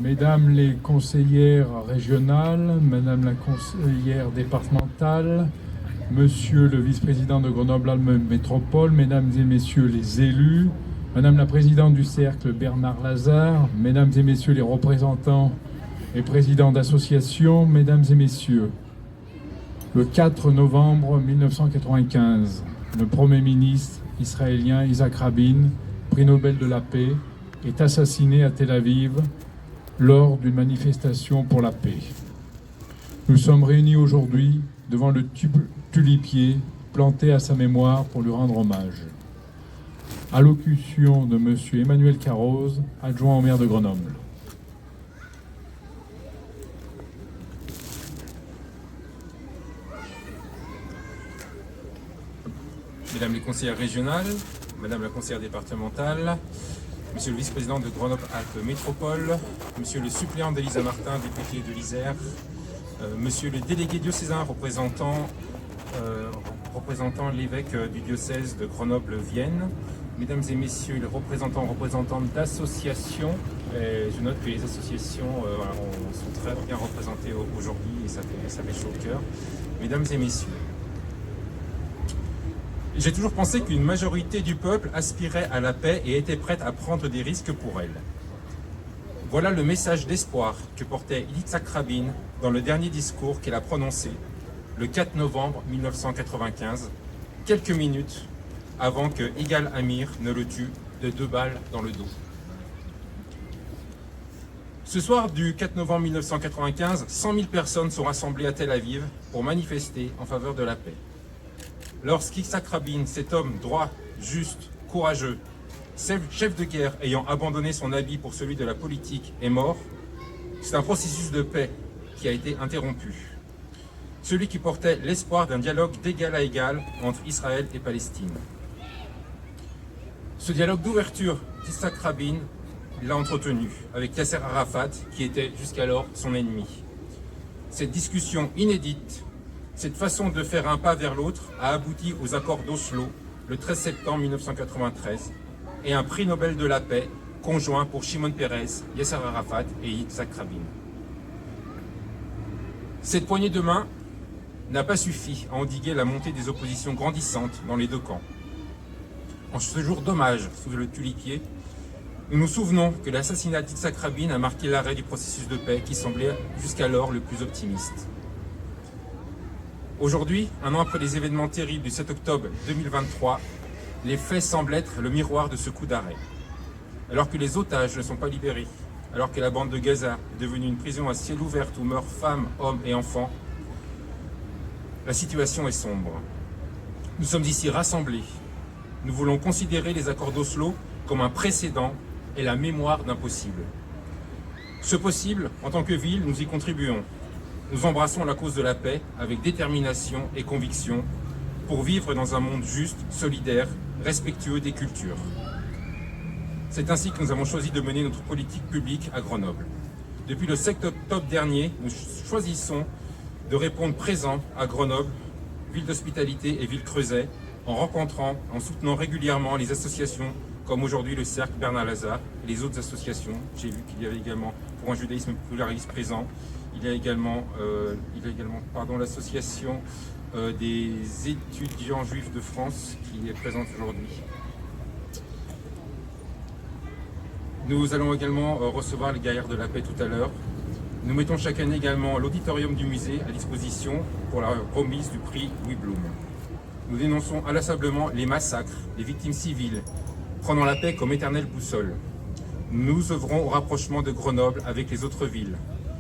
Mesdames les conseillères régionales, Madame la conseillère départementale, Monsieur le vice-président de Grenoble-Alpes Métropole, Mesdames et Messieurs les élus, Madame la présidente du cercle Bernard Lazare, Mesdames et Messieurs les représentants et présidents d'associations, Mesdames et Messieurs, le 4 novembre 1995, le Premier ministre israélien Yitzhak Rabin, prix Nobel de la paix, est assassiné à Tel Aviv lors d'une manifestation pour la paix. Nous sommes réunis aujourd'hui devant le tulipier planté à sa mémoire pour lui rendre hommage. Allocution de M. Emmanuel Carroz, adjoint au maire de Grenoble. Mesdames les conseillères régionales, Madame la conseillère départementale, Monsieur le vice-président de Grenoble-Alpes Métropole, Monsieur le suppléant d'Elisa Martin, député de l'Isère, Monsieur le délégué diocésain représentant l'évêque du diocèse de Grenoble-Vienne, Mesdames et Messieurs les représentantes d'associations. Je note que les associations sont très bien représentées aujourd'hui et ça fait chaud au cœur. Mesdames et Messieurs, j'ai toujours pensé qu'une majorité du peuple aspirait à la paix et était prête à prendre des risques pour elle. Voilà le message d'espoir que portait Yitzhak Rabin dans le dernier discours qu'il a prononcé le 4 novembre 1995, quelques minutes avant que Yigal Amir ne le tue de 2 balles dans le dos. Ce soir du 4 novembre 1995, 100 000 personnes sont rassemblées à Tel Aviv pour manifester en faveur de la paix. Lorsqu'Yitzhak Rabin, cet homme droit, juste, courageux, chef de guerre ayant abandonné son habit pour celui de la politique, est mort, c'est un processus de paix qui a été interrompu. Celui qui portait l'espoir d'un dialogue d'égal à égal entre Israël et Palestine. Ce dialogue d'ouverture d'Yitzhak Rabin l'a entretenu avec Yasser Arafat, qui était jusqu'alors son ennemi. Cette discussion inédite, cette façon de faire un pas vers l'autre a abouti aux accords d'Oslo le 13 septembre 1993 et un prix Nobel de la paix conjoint pour Shimon Peres, Yasser Arafat et Yitzhak Rabin. Cette poignée de main n'a pas suffi à endiguer la montée des oppositions grandissantes dans les deux camps. En ce jour d'hommage sous le tulipier, nous nous souvenons que l'assassinat d'Yitzhak Rabin a marqué l'arrêt du processus de paix qui semblait jusqu'alors le plus optimiste. Aujourd'hui, un an après les événements terribles du 7 octobre 2023, les faits semblent être le miroir de ce coup d'arrêt. Alors que les otages ne sont pas libérés, alors que la bande de Gaza est devenue une prison à ciel ouvert où meurent femmes, hommes et enfants, la situation est sombre. Nous sommes ici rassemblés. Nous voulons considérer les accords d'Oslo comme un précédent et la mémoire d'un possible. Ce possible, en tant que ville, nous y contribuons. Nous embrassons la cause de la paix avec détermination et conviction pour vivre dans un monde juste, solidaire, respectueux des cultures. C'est ainsi que nous avons choisi de mener notre politique publique à Grenoble. Depuis le 7 octobre dernier, nous choisissons de répondre présent à Grenoble, ville d'hospitalité et ville Creuset, en rencontrant, en soutenant régulièrement les associations comme aujourd'hui le Cercle Bernard Lazare et les autres associations. J'ai vu qu'il y avait également, pour un judaïsme pluraliste présent, il y a également l'association des étudiants juifs de France qui est présente aujourd'hui. Nous allons également recevoir les guerrières de la paix tout à l'heure. Nous mettons chaque année également l'auditorium du musée à disposition pour la remise du prix Louis Blum. Nous dénonçons inlassablement les massacres, les victimes civiles, prenant la paix comme éternelle boussole. Nous œuvrons au rapprochement de Grenoble avec les autres villes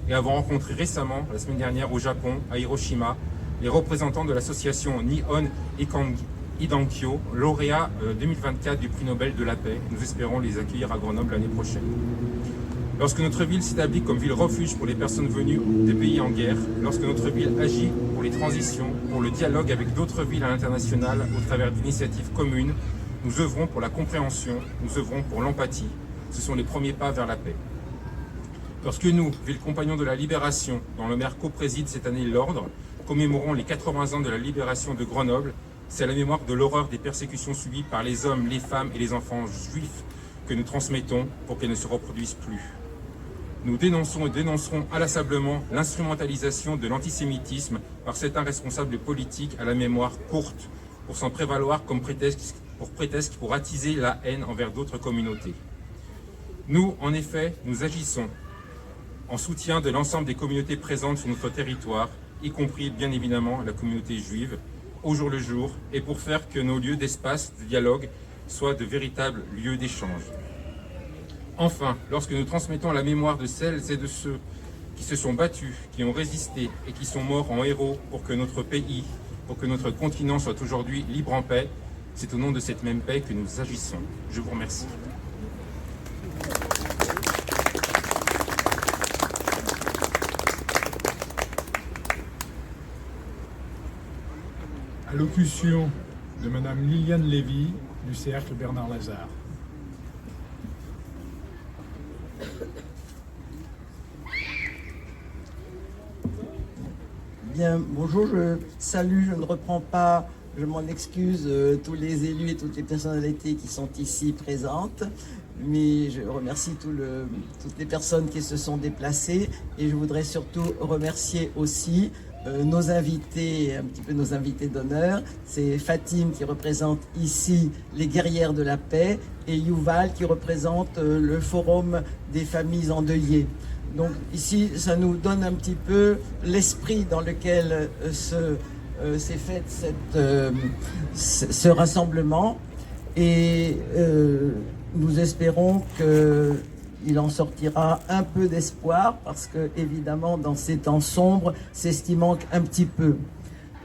et avons rencontré récemment, la semaine dernière au Japon, à Hiroshima, les représentants de l'association Nihon Idankyo, lauréat 2024 du prix Nobel de la paix. Nous espérons les accueillir à Grenoble l'année prochaine. Lorsque notre ville s'établit comme ville refuge pour les personnes venues des pays en guerre, lorsque notre ville agit pour les transitions, pour le dialogue avec d'autres villes à l'international au travers d'initiatives communes, nous œuvrons pour la compréhension, nous œuvrons pour l'empathie. Ce sont les premiers pas vers la paix. Lorsque nous, ville compagnons de la Libération, dont le maire co-préside cette année l'ordre, commémorons les 80 ans de la libération de Grenoble, c'est à la mémoire de l'horreur des persécutions subies par les hommes, les femmes et les enfants juifs que nous transmettons pour qu'elles ne se reproduisent plus. Nous dénonçons et dénoncerons inlassablement l'instrumentalisation de l'antisémitisme par cet irresponsable politique à la mémoire courte pour s'en prévaloir comme prétexte pour attiser la haine envers d'autres communautés. Nous, en effet, nous agissons en soutien de l'ensemble des communautés présentes sur notre territoire, y compris bien évidemment la communauté juive, au jour le jour, et pour faire que nos lieux d'espace, de dialogue, soient de véritables lieux d'échange. Enfin, lorsque nous transmettons la mémoire de celles et de ceux qui se sont battus, qui ont résisté et qui sont morts en héros pour que notre pays, pour que notre continent soit aujourd'hui libre en paix, c'est au nom de cette même paix que nous agissons. Je vous remercie. Allocution de Madame Liliane Lévy du Cercle Bernard Lazare. Bien, bonjour, je salue, je ne reprends pas, je m'en excuse, tous les élus et toutes les personnalités qui sont ici présentes, mais je remercie toutes les personnes qui se sont déplacées et je voudrais surtout remercier aussi nos invités, un petit peu nos invités d'honneur. C'est Fatim qui représente ici les guerrières de la paix et Yuval qui représente le forum des familles endeuillées. Donc ici, ça nous donne un petit peu l'esprit dans lequel s'est fait ce rassemblement et nous espérons qu'il en sortira un peu d'espoir parce que évidemment dans ces temps sombres, c'est ce qui manque un petit peu.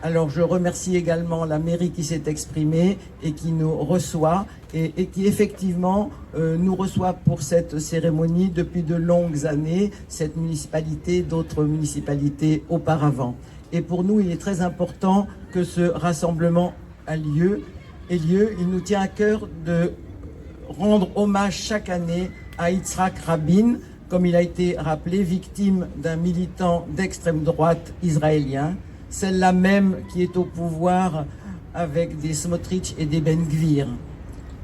Alors je remercie également la mairie qui s'est exprimée et qui nous reçoit et qui effectivement nous reçoit pour cette cérémonie depuis de longues années, cette municipalité, d'autres municipalités auparavant. Et pour nous, il est très important que ce rassemblement ait lieu. Il nous tient à cœur de rendre hommage chaque année à Yitzhak Rabin, comme il a été rappelé, victime d'un militant d'extrême droite israélien, celle-là même qui est au pouvoir avec des Smotrich et des Ben Gvir.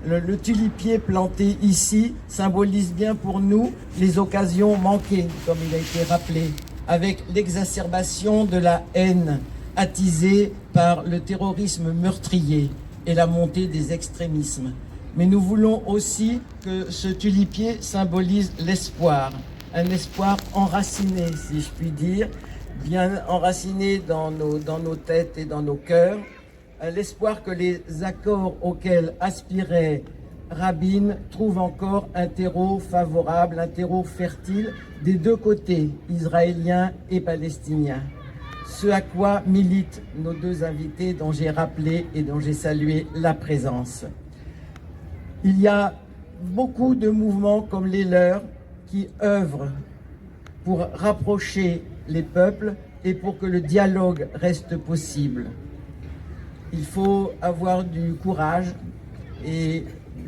Le tulipier planté ici symbolise bien pour nous les occasions manquées, comme il a été rappelé, avec l'exacerbation de la haine attisée par le terrorisme meurtrier et la montée des extrémismes. Mais nous voulons aussi que ce tulipier symbolise l'espoir, un espoir enraciné, si je puis dire, bien enraciné dans nos têtes et dans nos cœurs, l'espoir que les accords auxquels aspirait Rabin trouvent encore un terreau favorable, un terreau fertile des deux côtés, israéliens et palestiniens. Ce à quoi militent nos deux invités dont j'ai rappelé et dont j'ai salué la présence. Il y a beaucoup de mouvements comme les leurs qui œuvrent pour rapprocher les peuples et pour que le dialogue reste possible. Il faut avoir du courage et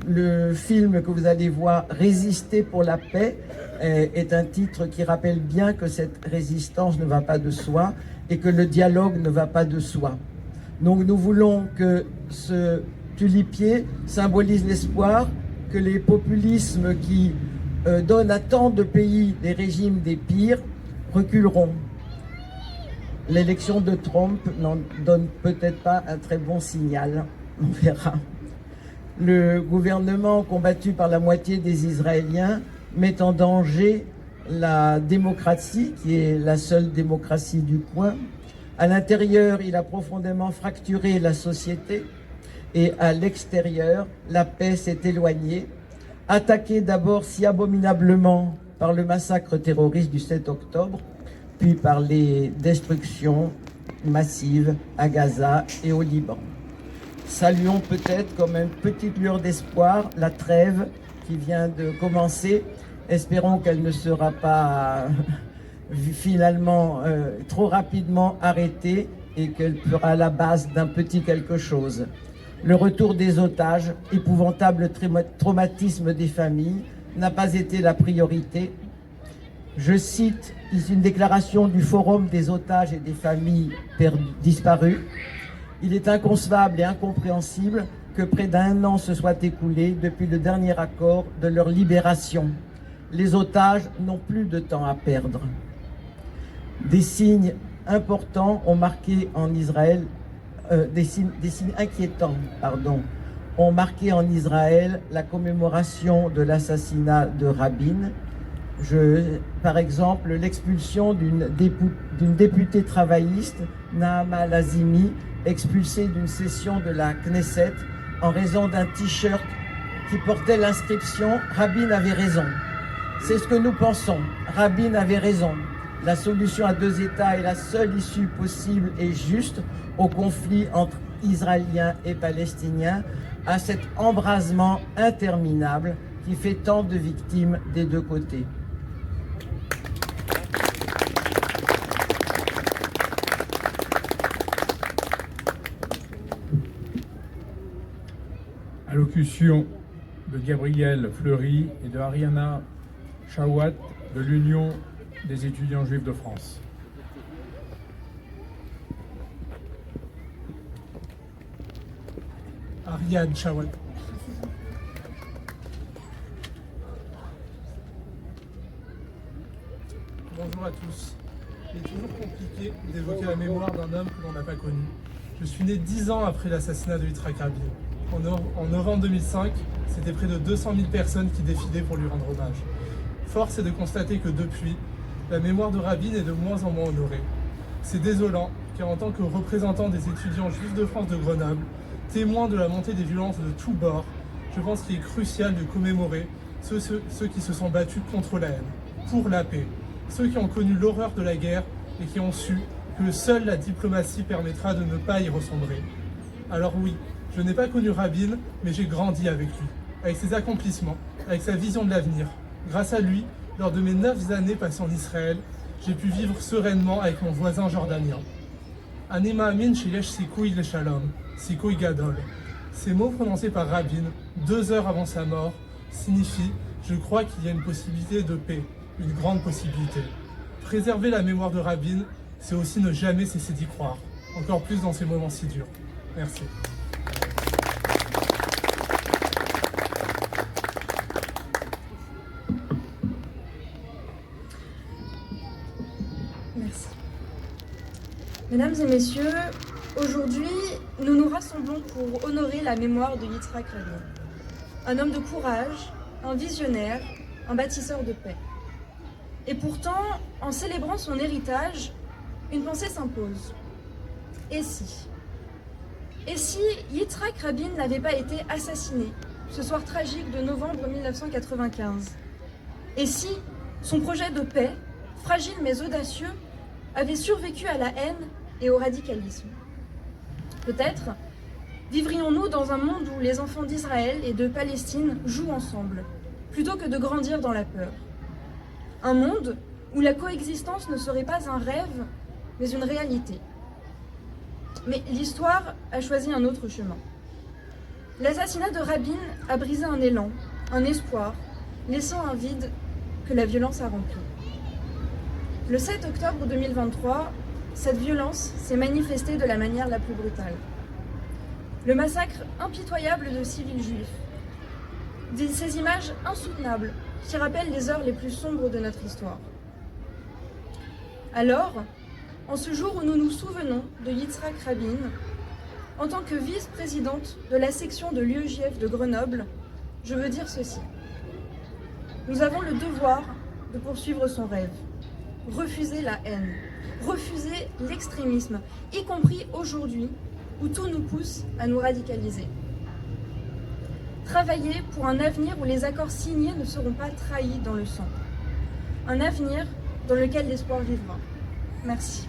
le film que vous allez voir, Résister pour la paix, est un titre qui rappelle bien que cette résistance ne va pas de soi et que le dialogue ne va pas de soi. Donc nous voulons que ce tulipier symbolise l'espoir que les populismes qui donnent à tant de pays des régimes des pires reculeront. L'élection de Trump n'en donne peut-être pas un très bon signal, on verra. Le gouvernement combattu par la moitié des Israéliens met en danger la démocratie, qui est la seule démocratie du coin. À l'intérieur, il a profondément fracturé la société et à l'extérieur, la paix s'est éloignée. Attaquée d'abord si abominablement par le massacre terroriste du 7 octobre, puis par les destructions massives à Gaza et au Liban. Saluons peut-être comme une petite lueur d'espoir la trêve qui vient de commencer. Espérons qu'elle ne sera pas finalement trop rapidement arrêtée et qu'elle fera la base d'un petit quelque chose. Le retour des otages, épouvantable traumatisme des familles, n'a pas été la priorité. Je cite ici une déclaration du Forum des otages et des familles disparues. Il est inconcevable et incompréhensible que près d'1 an se soit écoulé depuis le dernier accord de leur libération. les otages n'ont plus de temps à perdre. Des signes importants ont marqué en Israël, des signes inquiétants, ont marqué en Israël la commémoration de l'assassinat de Rabin. Par exemple, l'expulsion d'une députée travailliste, Naama Lazimi, expulsée d'une session de la Knesset en raison d'un t-shirt qui portait l'inscription « Rabin avait raison ». C'est ce que nous pensons. Rabin avait raison. La solution à deux États est la seule issue possible et juste au conflit entre Israéliens et Palestiniens, à cet embrasement interminable qui fait tant de victimes des deux côtés. Allocution de Gabriel Fleury et de Ariana Chawat de l'Union des étudiants juifs de France. Ariane Chawat. Bonjour à tous. Il est toujours compliqué d'évoquer la mémoire d'un homme que l'on n'a pas connu. Je suis né 10 ans après l'assassinat de Yitzhak Rabin. En novembre 2005, c'était près de 200 000 personnes qui défilaient pour lui rendre hommage. Force est de constater que depuis, la mémoire de Rabin est de moins en moins honorée. C'est désolant, car en tant que représentant des étudiants juifs de France de Grenoble, témoin de la montée des violences de tous bords, je pense qu'il est crucial de commémorer ceux qui se sont battus contre la haine, pour la paix, ceux qui ont connu l'horreur de la guerre et qui ont su que seule la diplomatie permettra de ne pas y ressombrer. Alors oui, je n'ai pas connu Rabin, mais j'ai grandi avec lui, avec ses accomplissements, avec sa vision de l'avenir. Grâce à lui, lors de mes 9 années passées en Israël, j'ai pu vivre sereinement avec mon voisin jordanien. Ani ma'amin sheyesh sikouy leshalom, sikouy gadol. Ces mots prononcés par Rabin, 2 heures avant sa mort, signifient « Je crois qu'il y a une possibilité de paix, une grande possibilité ». Préserver la mémoire de Rabin, c'est aussi ne jamais cesser d'y croire, encore plus dans ces moments si durs. Merci. Merci. Mesdames et messieurs, aujourd'hui, nous nous rassemblons pour honorer la mémoire de Yitzhak Rabin. Un homme de courage, un visionnaire, un bâtisseur de paix. Et pourtant, en célébrant son héritage, une pensée s'impose. Et si Yitzhak Rabin n'avait pas été assassiné ce soir tragique de novembre 1995? Et si son projet de paix, fragile mais audacieux, avait survécu à la haine et au radicalisme? Peut-être vivrions-nous dans un monde où les enfants d'Israël et de Palestine jouent ensemble, plutôt que de grandir dans la peur. Un monde où la coexistence ne serait pas un rêve, mais une réalité. Mais l'histoire a choisi un autre chemin. L'assassinat de Rabin a brisé un élan, un espoir, laissant un vide que la violence a rempli. Le 7 octobre 2023, cette violence s'est manifestée de la manière la plus brutale. Le massacre impitoyable de civils juifs. Ces images insoutenables qui rappellent les heures les plus sombres de notre histoire. Alors, en ce jour où nous nous souvenons de Yitzhak Rabin, en tant que vice-présidente de la section de l'UEJF de Grenoble, je veux dire ceci. Nous avons le devoir de poursuivre son rêve, refuser la haine, refuser l'extrémisme, y compris aujourd'hui où tout nous pousse à nous radicaliser. Travailler pour un avenir où les accords signés ne seront pas trahis dans le sang. Un avenir dans lequel l'espoir vivra. Merci.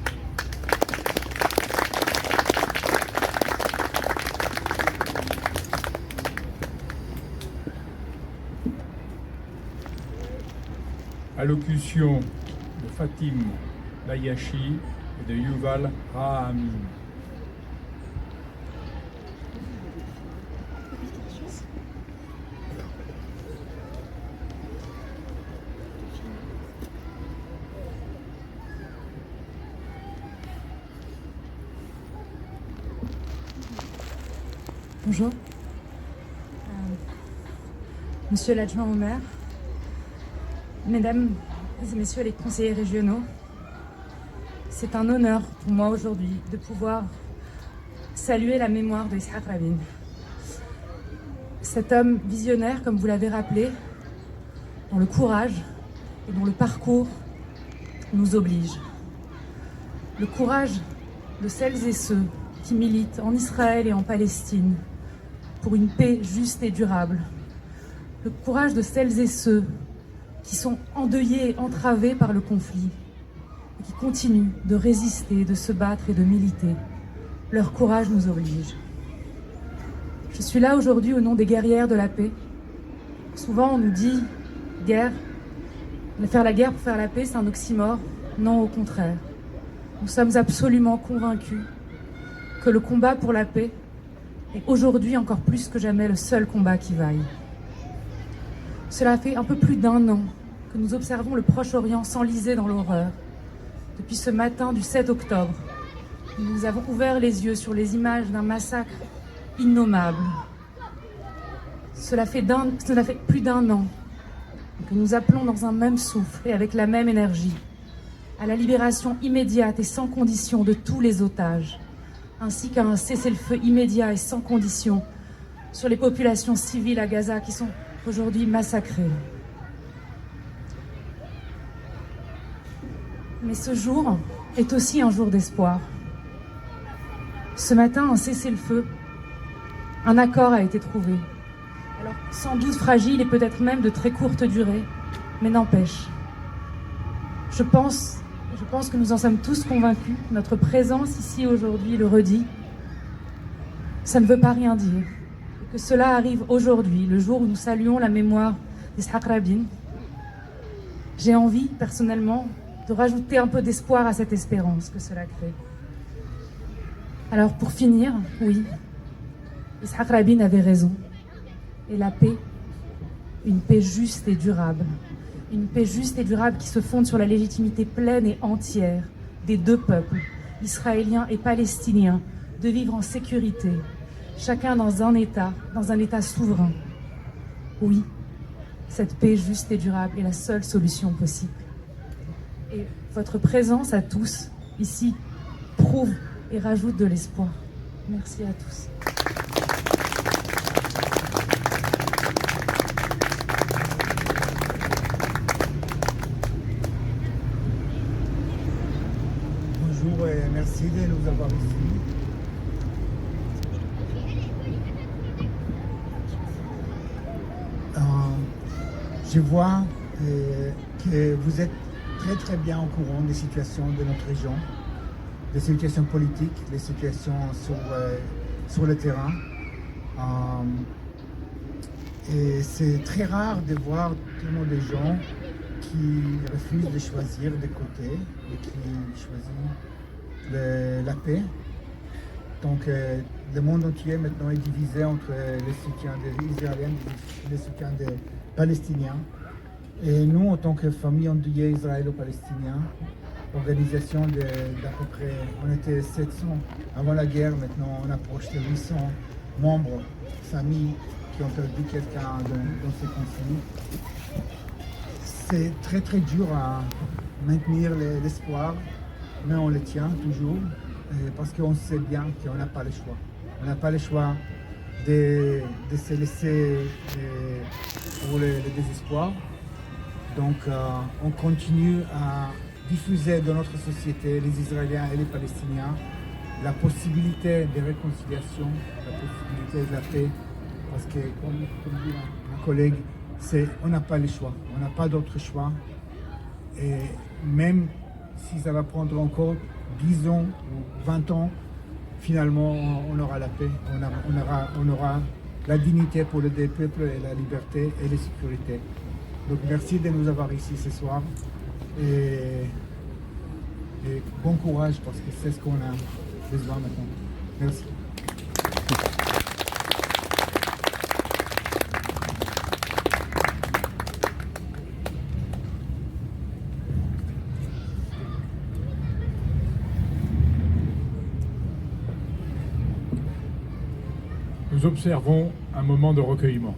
Allocution de Fatim Bayashi et de Yuval Rahamim. Bonjour. Monsieur l'adjoint au maire, Mesdames et messieurs les conseillers régionaux, c'est un honneur pour moi aujourd'hui de pouvoir saluer la mémoire de Yitzhak Rabin. Cet homme visionnaire, comme vous l'avez rappelé, dont le courage et dont le parcours nous oblige. Le courage de celles et ceux qui militent en Israël et en Palestine pour une paix juste et durable. Le courage de celles et ceux qui sont endeuillés et entravés par le conflit et qui continuent de résister, de se battre et de militer. Leur courage nous oblige. Je suis là aujourd'hui au nom des guerrières de la paix. Souvent on nous dit guerre, faire la guerre pour faire la paix, c'est un oxymore. Non, au contraire. Nous sommes absolument convaincus que le combat pour la paix est aujourd'hui encore plus que jamais le seul combat qui vaille. Cela fait un peu plus d'1 an que nous observons le Proche-Orient s'enliser dans l'horreur. Depuis ce matin du 7 octobre, nous avons ouvert les yeux sur les images d'un massacre innommable. Cela fait plus d'1 an que nous appelons dans un même souffle et avec la même énergie à la libération immédiate et sans condition de tous les otages, ainsi qu'à un cessez-le-feu immédiat et sans condition sur les populations civiles à Gaza qui sont aujourd'hui massacrées. Mais ce jour est aussi un jour d'espoir. Ce matin, un cessez-le-feu, un accord a été trouvé. Alors, sans doute fragile et peut-être même de très courte durée, mais n'empêche. Je pense que nous en sommes tous convaincus. Notre présence ici aujourd'hui le redit. Ça ne veut pas rien dire. Et que cela arrive aujourd'hui, le jour où nous saluons la mémoire d'Yitzhak Rabin. J'ai envie, personnellement, de rajouter un peu d'espoir à cette espérance que cela crée. Alors, pour finir, oui, Yitzhak Rabin avait raison. Et la paix, une paix juste et durable. Une paix juste et durable qui se fonde sur la légitimité pleine et entière des deux peuples, israéliens et palestiniens, de vivre en sécurité, chacun dans un État souverain. Oui, cette paix juste et durable est la seule solution possible. Et votre présence à tous, ici, prouve et rajoute de l'espoir. Merci à tous. Bonjour et merci de nous avoir ici. Je vois que vous êtes très bien au courant des situations de notre région, des situations politiques, des situations sur le terrain. Et c'est très rare de voir tellement de gens qui refusent de choisir des côtés et qui choisissent la paix. Donc le monde entier maintenant est divisé entre les soutiens des Israéliens et les soutiens des Palestiniens. Et nous, en tant que famille endeuillée israélo-palestinienne, organisation d'à peu près, on était 700 avant la guerre, maintenant on approche de 800 membres, familles qui ont perdu quelqu'un dans ces conflits. C'est très dur à maintenir l'espoir, mais on le tient toujours parce qu'on sait bien qu'on n'a pas le choix. On n'a pas le choix de se laisser pour le désespoir. Donc on continue à diffuser dans notre société, les Israéliens et les Palestiniens, la possibilité de réconciliation, la possibilité de la paix. Parce que, comme dit un collègue, on n'a pas le choix, on n'a pas d'autre choix. Et même si ça va prendre encore 10 ans ou 20 ans, finalement on aura la paix, on aura la dignité pour le peuple et la liberté et la sécurité. Donc merci de nous avoir ici ce soir et bon courage parce que c'est ce qu'on a besoin maintenant. Merci. Nous observons un moment de recueillement.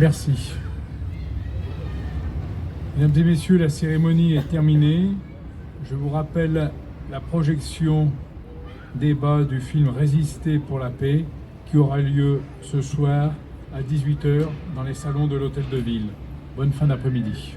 Merci. Mesdames et messieurs, la cérémonie est terminée. Je vous rappelle la projection débat du film Résister pour la paix qui aura lieu ce soir à 18 h dans les salons de l'Hôtel de Ville. Bonne fin d'après-midi.